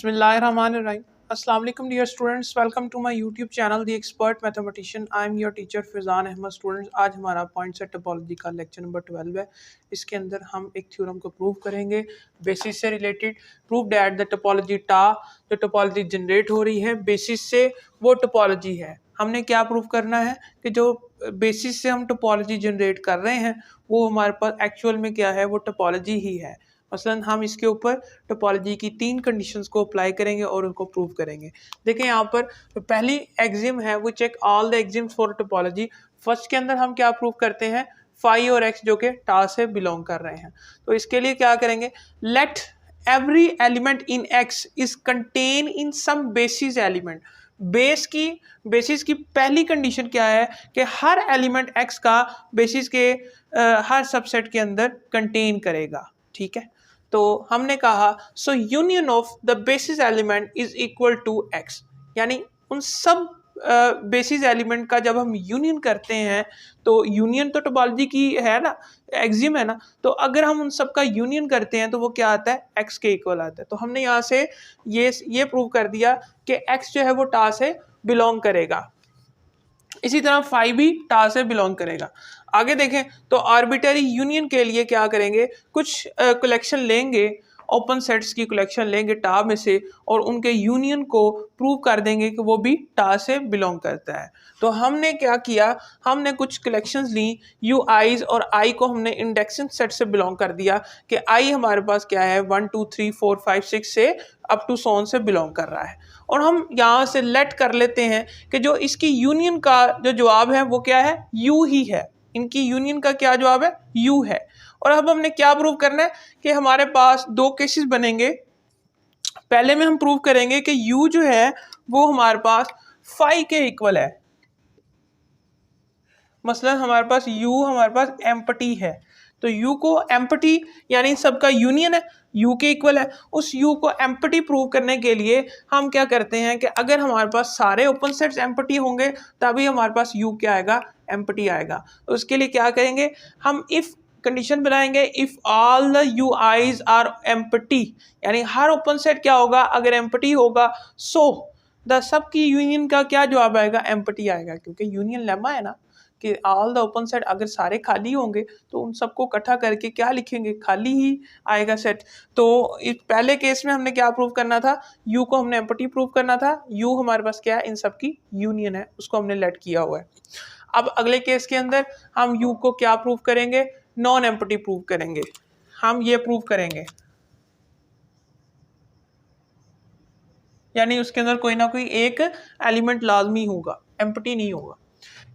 Bismillahirrahmanirrahim. Assalamu alaikum dear students. Welcome to my YouTube channel The Expert Mathematician. I am your teacher Fizan Ahmed. Students, आज हमारा point set topology का lecture number 12 है. इसके अंदर हम एक theorem को प्रूव करेंगे बेसिस से related. Prove that the topology टा जो टोपोलॉजी जनरेट हो रही है बेसिस से वो टोपोलॉजी है. हमने क्या प्रूव करना है कि जो बेसिस से हम टोपोलॉजी जनरेट कर रहे हैं वो हमारे पास एक्चुअल में क्या है, वो टोपोलॉजी ही है. मसलन हम इसके ऊपर टोपोलॉजी की 3 कंडीशंस को अप्लाई करेंगे और उनको प्रूव करेंगे. देखें यहाँ पर पहली एक्सिम है वो check all the axioms for topology. First के अंदर हम क्या प्रूव करते हैं, फाई और एक्स जो कि टा से बिलोंग कर रहे हैं. तो इसके लिए क्या करेंगे, let every element in x is contain in some basis element. Basis की पहली कंडीशन क्या है कि हर एलिमेंट एक्स का बेसिस के हर सबसेट के अंदर कंटेन करेगा. ठीक है, तो हमने कहा so union of the basis element is equal to x. यानी उन सब बेसिस एलिमेंट का जब हम यूनियन करते हैं तो यूनियन तो टोपोलॉजी की है ना, एक्सिम है ना, तो अगर हम उन सब का यूनियन करते हैं तो वो क्या आता है, एक्स के इक्वल आता है. तो हमने यहाँ से ये प्रूव कर दिया कि एक्स जो है वो टा से बिलोंग करेगा. इसी तरह फाई भी टा से बिलोंग करेगा. आगे देखें तो आर्बिटरी यूनियन के लिए क्या करेंगे, कुछ कलेक्शन लेंगे, ओपन सेट्स की कलेक्शन लेंगे टा में से और उनके यूनियन को प्रूव कर देंगे कि वो भी टा से बिलोंग करता है. तो हमने क्या किया, हमने कुछ कलेक्शंस ली, यू आईज और आई को हमने इंडेक्सिंग सेट से बिलोंग कर दिया कि आई हमारे पास क्या है 1 2 3 4 5 6 से अप टू सोन से बिलोंग कर रहा है. और हम यहाँ से लेट कर लेते हैं कि जो इसकी यूनियन का जो जवाब है वो क्या है, यू ही है. इनकी यूनियन का क्या जवाब है, यू है. और अब हमने क्या प्रूव करना है कि हमारे पास 2 केसेस बनेंगे. पहले में हम प्रूव करेंगे कि u जो है वो हमारे पास फाई के इक्वल है. मसलन हमारे पास u हमारे पास एम्प्टी है, तो u को एम्प्टी यानी सबका यूनियन है, u के इक्वल है. उस u को एम्प्टी प्रूव करने के लिए हम क्या करते हैं कि अगर हमारे पास सारे ओपन सेट्स एम्प्टी होंगे तभी हमारे पास u क्या आएगा, एम्प्टी आएगा. तो उसके लिए क्या करेंगे, हम इफ कंडीशन बनाएंगे, if all the U i's are empty, यानी हर ओपन सेट क्या होगा, अगर एम्प्टी होगा सो द सब की यूनियन का क्या जवाब आएगा, एम्प्टी आएगा. क्योंकि यूनियन लेमा है ना कि ऑल द ओपन सेट अगर सारे खाली होंगे तो उन सबको इकट्ठा करके क्या लिखेंगे, खाली ही आएगा सेट. तो इस पहले केस में हमने क्या प्रूव करना था, u को हमने एम्प्टी प्रूव करना था. u हमारे पास क्या है, इन सब की यूनियन है, उसको हमने लेट किया हुआ है. अब अगले केस के अंदर हम u को क्या प्रूव करेंगे, नॉन एम्प्टी प्रूव करेंगे. हम ये प्रूव करेंगे यानी उसके अंदर कोई ना कोई एक एलिमेंट लाजमी होगा, एम्प्टी नहीं होगा.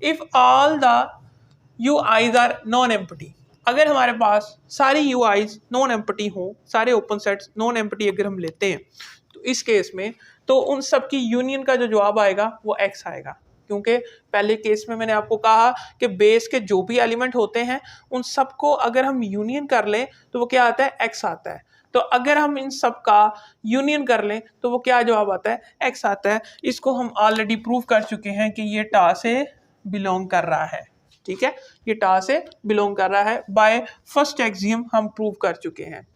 If all the U i's are non empty, अगर हमारे पास सारी यू आईज नॉन एम्प्टी हो, सारे ओपन सेट्स नॉन एम्प्टी अगर हम लेते हैं तो इस केस में तो उन सब की यूनियन का जो जवाब आएगा वो एक्स आएगा. क्योंकि पहले केस में मैंने आपको कहा कि बेस के जो भी एलिमेंट होते हैं उन सबको अगर हम यूनियन कर लें तो वो क्या आता है, एक्स आता है. तो अगर हम इन सब का यूनियन कर लें तो वो क्या जवाब आता है, एक्स आता है. इसको हम ऑलरेडी प्रूव कर चुके हैं कि ये टा से बिलोंग कर रहा है. ठीक है, ये टा से बिलोंग कर रहा है, बाय फर्स्ट एक्सियम हम प्रूव कर चुके हैं.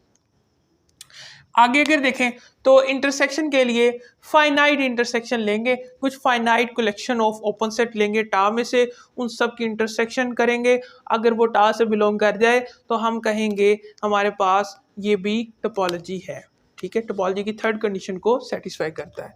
आगे अगर देखें तो इंटरसेक्शन के लिए फाइनाइट इंटरसेक्शन लेंगे, कुछ finite collection of open set लेंगे टा में से, उन सब की इंटरसेक्शन करेंगे. अगर वो टा से बिलोंग कर जाए तो हम कहेंगे हमारे पास ये भी टोपोलॉजी है. ठीक है, टोपोलॉजी की थर्ड कंडीशन को सेटिस्फाई करता है.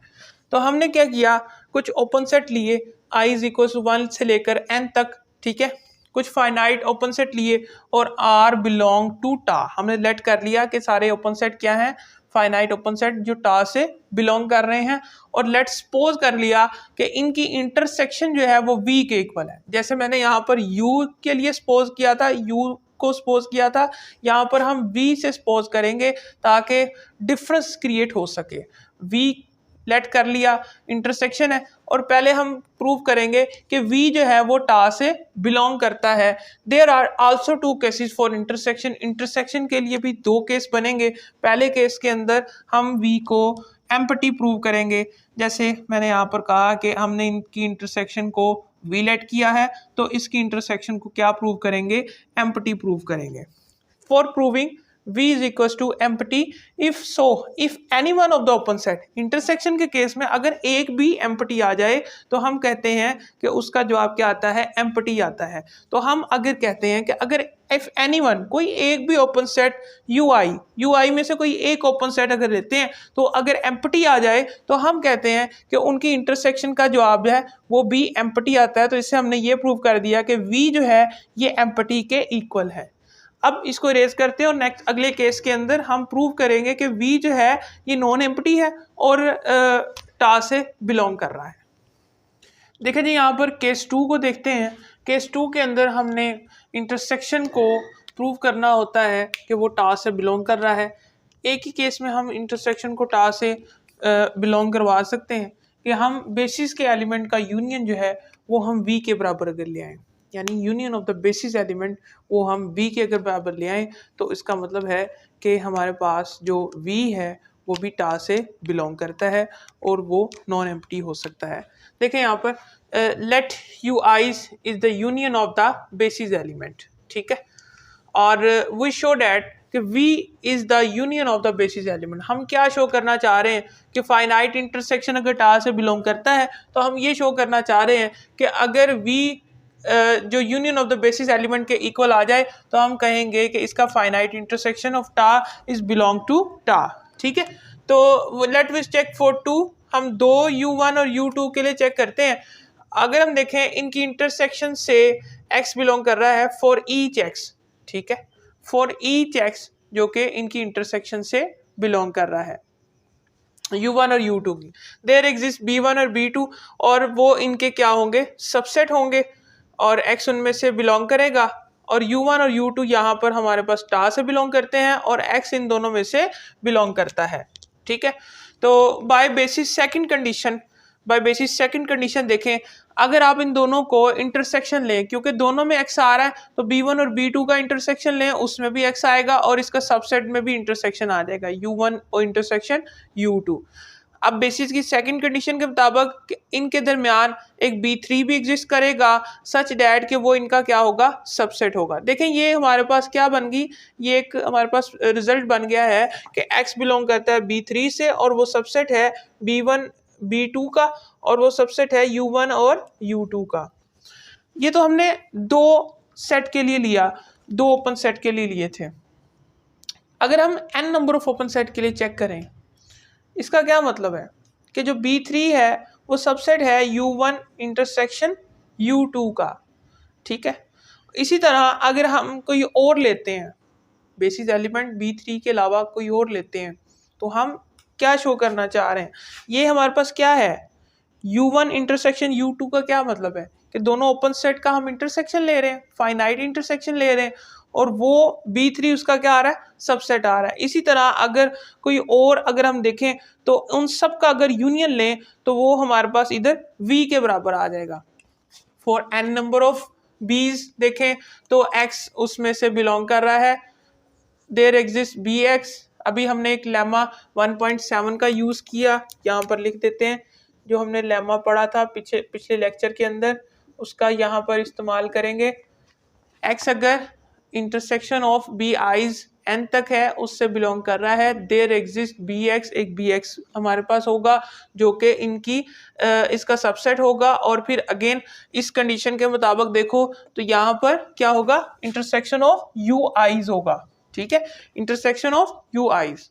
तो हमने क्या किया, कुछ ओपन सेट लिए i इज इक्वल टू 1 से लेकर n तक. ठीक है, कुछ फाइनाइट ओपन सेट लिए और r बिलोंग टू टा. हमने लेट कर लिया कि सारे ओपन सेट क्या हैं, फाइनाइट ओपन सेट जो टा से बिलोंग कर रहे हैं. और लेट सपोज कर लिया कि इनकी इंटरसेक्शन जो है वो v के इक्वल है. जैसे मैंने यहाँ पर u के लिए सपोज किया था, u को सपोज किया था, यहाँ पर हम v से सपोज करेंगे ताकि डिफरेंस क्रिएट हो सके. v लेट कर लिया, इंटरसेक्शन है, और पहले हम प्रूव करेंगे कि v जो है वो टा से बिलोंग करता है. There are also 2 cases for intersection. Intersection के लिए भी 2 केस बनेंगे. पहले केस के अंदर हम v को एम्प्टी प्रूव करेंगे, जैसे मैंने यहाँ पर कहा कि हमने इनकी इंटरसेक्शन को v लेट किया है तो इसकी इंटरसेक्शन को क्या प्रूव करेंगे, एम्प्टी प्रूव करेंगे. For proving V is equal to empty if so if any one of the open set. Intersection के केस में अगर एक भी एम्प्टी आ जाए तो हम कहते हैं कि उसका जवाब क्या आता है, एम्प्टी आता है। तो हम अगर कहते हैं कि अगर इफ एनी वन, कोई एक भी ओपन सेट यूआई में से कोई एक ओपन सेट अगर लेते हैं तो अगर एम्प्टी आ जाए तो हम कहते हैं कि उनकी इंटरसेक्शन का जवाब है वो बी एम्प्टी आता है। तो इससे हमने ये प्रूव कर दिया कि वी जो है ये एम्प्टी के इक्वल है। अब इसको इरेज करते हैं और नेक्स्ट अगले केस के अंदर हम प्रूव करेंगे कि वी जो है ये नॉन एम्प्टी है और टा से बिलोंग कर रहा है। देखिए जी, यहाँ पर केस 2 को देखते हैं। केस 2 के अंदर हमने इंटरसेक्शन को प्रूव करना होता है कि वो टा से बिलोंग कर रहा है। एक ही केस में हम इंटरसेक्शन को टा से बिलोंग करवा सकते हैं कि हम बेसिस के एलिमेंट का यूनियन जो है वो हम वी के बराबर अगर ले आएँ, यानी union of the basis element वो हम वी के अगर बराबर ले आएँ तो इसका मतलब है कि हमारे पास जो वी है वो भी टा से बिलोंग करता है और वो नॉन एम्प्टी हो सकता है। देखें यहाँ पर let you eyes is the union of the basis element, ठीक है, और वी शो डैट कि V is the union of the basis element. हम क्या शो करना चाह रहे हैं कि फाइनाइट इंटरसेक्शन अगर टा से बिलोंग करता है तो हम ये शो करना चाह रहे हैं कि अगर V जो union of the basis element के इक्वल आ जाए तो हम कहेंगे कि इसका फाइनाइट इंटरसेक्शन ऑफ टा इज बिलोंग टू टा, ठीक है। तो लेट वी चेक फॉर 2, हम दो U1 और U2 के लिए चेक करते हैं। अगर हम देखें इनकी इंटरसेक्शन से x बिलोंग कर रहा है फॉर ईच x, ठीक है, फॉर ईच x जो कि इनकी इंटरसेक्शन से बिलोंग कर रहा है U1 और U2 की। देयर एग्जिस्ट B1 और B2 और वो इनके क्या होंगे, सबसेट होंगे और x उनमें से बिलोंग करेगा और U1 और U2 यहाँ पर हमारे पास टा से बिलोंग करते हैं और x इन दोनों में से बिलोंग करता है, ठीक है। तो बाय बेसिस सेकंड कंडीशन देखें, अगर आप इन दोनों को इंटरसेक्शन लें, क्योंकि दोनों में x आ रहा है तो B1 और B2 का इंटरसेक्शन लें, उसमें भी x आएगा और इसका सबसेट में भी इंटरसेक्शन आ जाएगा U1 और इंटरसेक्शन U2। अब बेसिस की सेकंड कंडीशन के मुताबिक इनके दरमियान एक B3 भी एग्जिस्ट करेगा सच डैट कि वो इनका क्या होगा, सबसेट होगा। देखें ये हमारे पास क्या बन गई, ये एक हमारे पास रिजल्ट बन गया है कि x बिलोंग करता है B3 से और वो सबसेट है B1 B2 का और वो सबसेट है U1 और U2 का। ये तो हमने दो सेट के लिए लिया, दो ओपन सेट के लिए लिए थे। अगर हम n number of open set के लिए चेक करें, इसका क्या मतलब है कि जो B3 है वो सबसेट है U1 इंटरसेक्शन U2 का, ठीक है। इसी तरह अगर हम कोई और लेते हैं, बेसिस एलिमेंट B3 के अलावा कोई और लेते हैं, तो हम क्या शो करना चाह रहे हैं, ये हमारे पास क्या है, U1 इंटरसेक्शन U2 का क्या मतलब है कि दोनों ओपन सेट का हम इंटरसेक्शन ले रहे हैं, फाइनाइट इंटरसेक्शन ले रहे हैं और वो B3 उसका क्या आ रहा है, सबसेट आ रहा है। इसी तरह अगर कोई और अगर हम देखें तो उन सब का अगर यूनियन लें तो वो हमारे पास इधर V के बराबर आ जाएगा। For n number of B's देखें तो x उसमें से बिलोंग कर रहा है, देयर एग्जिस्ट Bx। अभी हमने एक लेमा 1.7 का यूज किया, यहाँ पर लिख देते हैं, जो हमने लेमा पढ़ा था पिछले लेक्चर के अंदर उसका यहाँ पर इस्तेमाल करेंगे। x अगर intersection of B i's n तक है उससे बिलोंग कर रहा है, देयर एग्जिस्ट Bx, एक Bx हमारे पास होगा जो कि इनकी इसका सबसेट होगा। और फिर अगेन इस कंडीशन के मुताबिक देखो तो यहाँ पर क्या होगा, इंटरसेक्शन ऑफ यू आईज होगा, ठीक है, इंटरसेक्शन ऑफ यू आईज।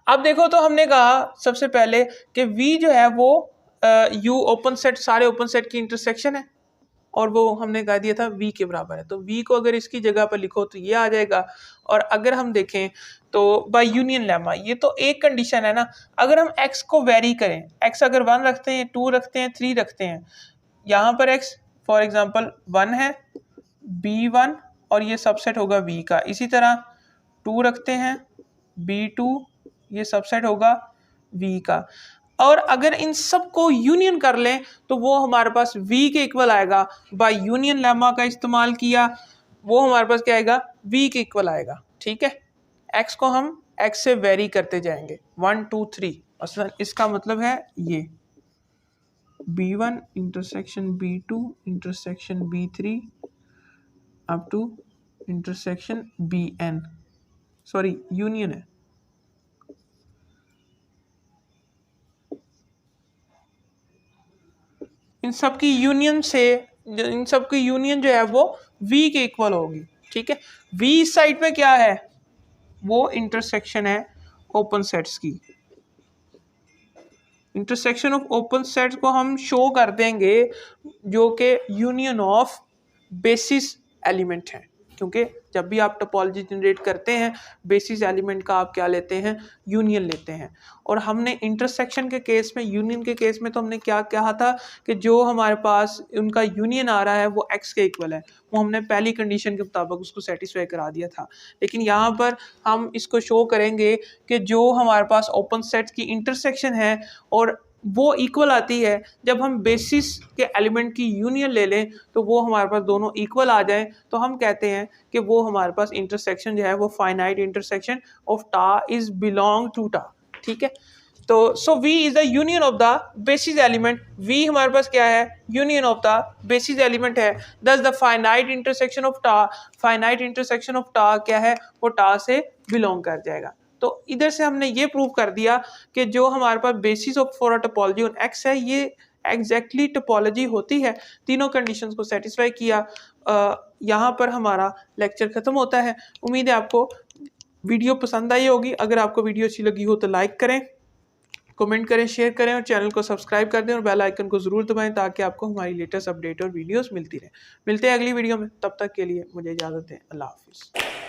अब देखो तो हमने कहा सबसे पहले कि V जो है वो U ओपन सेट, सारे ओपन सेट की इंटरसेक्शन है और वो हमने कह दिया था V के बराबर है। तो V को अगर इसकी जगह पर लिखो तो ये आ जाएगा। और अगर हम देखें तो बाय यूनियन लेमा, ये तो एक कंडीशन है ना, अगर हम x को वेरी करें, x अगर 1 रखते हैं, 2 रखते हैं, 3 रखते हैं, यहाँ पर x फॉर एग्जांपल 1 है, B1 और ये सबसेट होगा V का। इसी तरह 2 रखते हैं, B2 ये सबसेट होगा V का। और अगर इन सब को यूनियन कर लें तो वो हमारे पास V के इक्वल आएगा। बाय यूनियन लेमा का इस्तेमाल किया, वो हमारे पास क्या आएगा, V के इक्वल आएगा, ठीक है। x को हम x से वेरी करते जाएंगे 1 2 3, असल इसका मतलब है ये B1 intersection B2 intersection B3 up to intersection B n, sorry union है, इन सब की यूनियन से, इन सब की यूनियन जो है वो V के इक्वल होगी। ठीक है, V इस साइड पे क्या है, वो इंटरसेक्शन है ओपन सेट्स की। इंटरसेक्शन ऑफ ओपन सेट्स को हम शो कर देंगे जो कि यूनियन ऑफ बेसिस एलिमेंट है, क्योंकि जब भी आप टोपोलॉजी जनरेट करते हैं बेसिस एलिमेंट का आप क्या लेते हैं, यूनियन लेते हैं। और हमने इंटरसेक्शन के केस में, यूनियन के केस में तो हमने क्या कहा था कि जो हमारे पास उनका यूनियन आ रहा है वो x के इक्वल है, वो हमने पहली कंडीशन के मुताबिक उसको सेटिस्फाई करा दिया था। लेकिन यहाँ पर हम इसको शो करेंगे कि जो हमारे पास ओपन सेट्स की इंटरसेक्शन है और वो इक्वल आती है जब हम बेसिस के एलिमेंट की यूनियन ले लें, तो वो हमारे पास दोनों इक्वल आ जाए, तो हम कहते हैं कि वो हमारे पास इंटरसेक्शन जो है वो फाइनाइट इंटरसेक्शन ऑफ टा इज बिलोंग टू टा। ठीक है, तो सो V is the union of the basis element, V हमारे पास क्या है, union of the basis element है। दस द फाइनाइट इंटरसेक्शन ऑफ टा, फाइनाइट इंटरसेक्शन ऑफ टा क्या है, वो टा से बिलोंग कर जाएगा। तो इधर से हमने ये प्रूव कर दिया कि जो हमारे पास basis of for a topology on x है, ये एग्जैक्टली टोपोलॉजी होती है। तीनों कंडीशंस को सेटिस्फाई किया। यहाँ पर हमारा लेक्चर खत्म होता है। उम्मीद है आपको वीडियो पसंद आई होगी। अगर आपको वीडियो अच्छी लगी हो तो लाइक करें, कमेंट करें, शेयर करें और चैनल को सब्सक्राइब कर दें और बेल आइकन को ज़रूर दबाएं ताकि आपको हमारी लेटेस्ट अपडेट और वीडियोस मिलती रहे। मिलते हैं अगली वीडियो में, तब तक के लिए मुझे इजाज़त दें। अल्लाह हाफिज़।